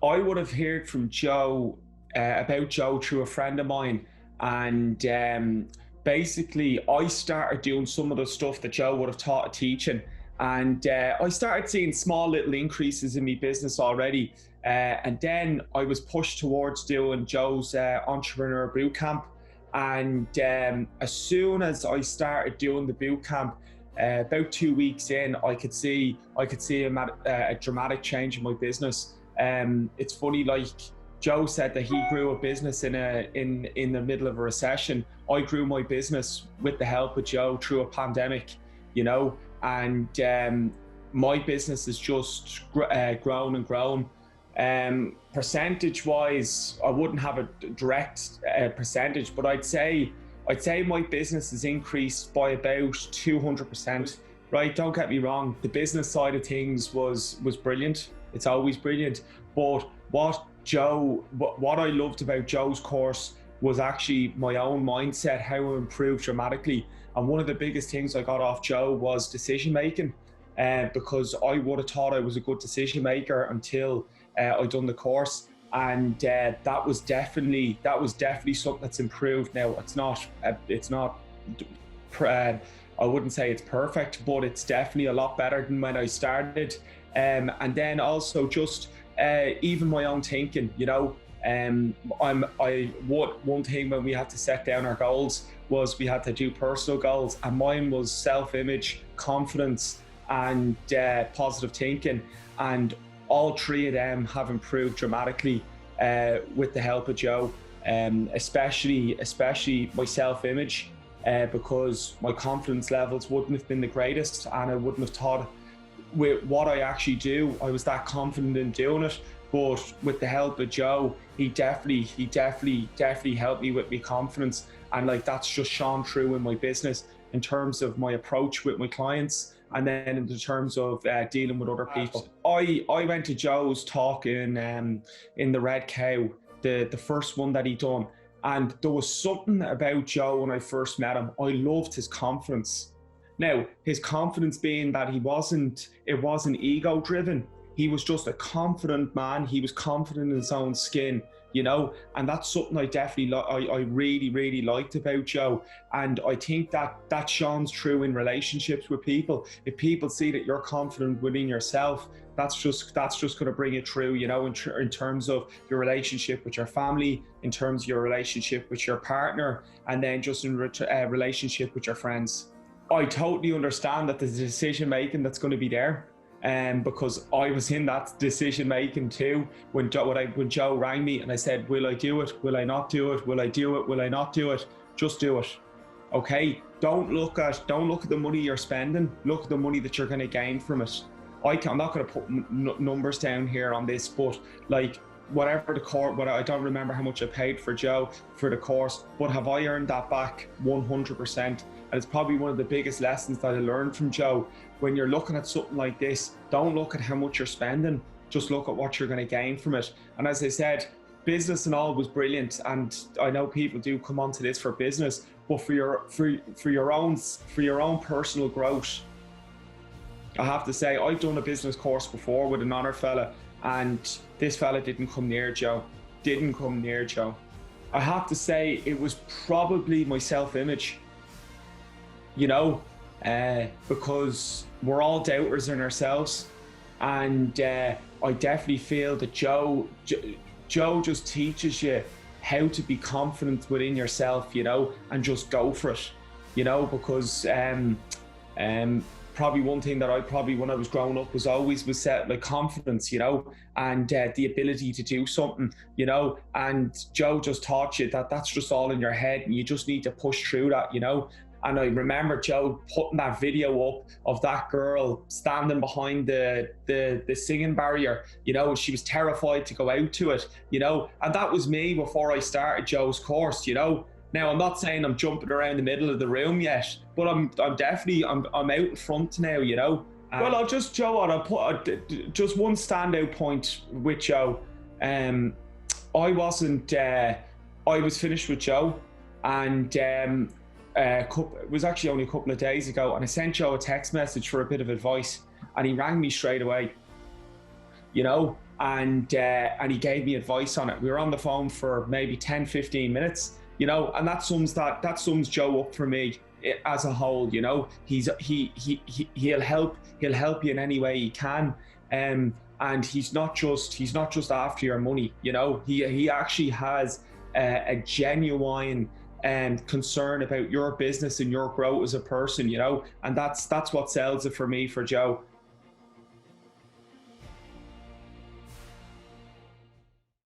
I would have heard from Joe about Joe through a friend of mine, and basically I started doing some of the stuff that Joe would have taught at teaching, and I started seeing small little increases in my business already, and then I was pushed towards doing Joe's entrepreneur boot camp, and as soon as I started doing the boot camp. About 2 weeks in, I could see a dramatic change in my business. It's funny, like Joe said that he grew a business in the middle of a recession. I grew my business with the help of Joe through a pandemic, and my business has just grown and grown. Percentage wise, I wouldn't have a direct percentage, but I'd say my business has increased by about 200%. Right? Don't get me wrong. The business side of things was brilliant. It's always brilliant. But what I loved about Joe's course was actually my own mindset, how it improved dramatically. And one of the biggest things I got off Joe was decision making. Because I would have thought I was a good decision maker until I'd done the course, and that was definitely something that's improved. Now it's not I wouldn't say it's perfect, but it's definitely a lot better than when I started. And then also just even my own thinking. One thing when we had to set down our goals was we had to do personal goals, and mine was self-image, confidence, and positive thinking, and all three of them have improved dramatically with the help of Joe, especially my self-image, because my confidence levels wouldn't have been the greatest, and I wouldn't have thought with what I actually do, I was that confident in doing it. But with the help of Joe, he definitely helped me with my confidence, and like that's just shone through in my business in terms of my approach with my clients, and then in the terms of dealing with other people. I went to Joe's talk in the Red Cow, the first one that he done, and there was something about Joe when I first met him. I loved his confidence. Now, his confidence being that it wasn't ego driven. He was just a confident man. He was confident in his own skin, and that's something I definitely, I really, really liked about Joe. And I think that shines through in relationships with people. If people see that you're confident within yourself, that's just going to bring it through, in terms of your relationship with your family, in terms of your relationship with your partner, and then just in relationship with your friends. I totally understand that there's a decision making that's going to be there. Because I was in that decision making too when Joe rang me and I said, will I do it? Will I not do it? Will I do it? Will I not do it? Just do it. Okay. Don't look at the money you're spending. Look at the money that you're going to gain from it. I'm not going to put numbers down here on this, but like whatever the course, I don't remember how much I paid for Joe for the course, but have I earned that back 100%? And it's probably one of the biggest lessons that I learned from Joe. When you're looking at something like this, don't look at how much you're spending, just look at what you're going to gain from it. And as I said, business and all was brilliant, and I know people do come onto this for business, but for your own personal growth, I have to say I've done a business course before with another fella, and this fella didn't come near Joe. Didn't come near Joe. I have to say it was probably my self-image, because we're all doubters in ourselves, and I definitely feel that Joe just teaches you how to be confident within yourself, and just go for it, because probably one thing that I probably when I was growing up was set like confidence, and the ability to do something, and Joe just taught you that that's just all in your head, and you just need to push through that. And I remember Joe putting that video up of that girl standing behind the singing barrier, and she was terrified to go out to it, and that was me before I started Joe's course. Now, I'm not saying I'm jumping around the middle of the room yet, but I'm definitely out in front now. Well, I'll put just one standout point with Joe. I wasn't. I was finished with Joe, and it was actually only a couple of days ago, and I sent Joe a text message for a bit of advice, and he rang me straight away. and he gave me advice on it. We were on the phone for maybe 10-15 minutes, you know, and that sums Joe up for me as a whole. You know, he'll help you in any way he can. And he's not just after your money. You know, he actually has a genuine concern about your business and your growth as a person. You know, and that's what sells it for me, for Joe.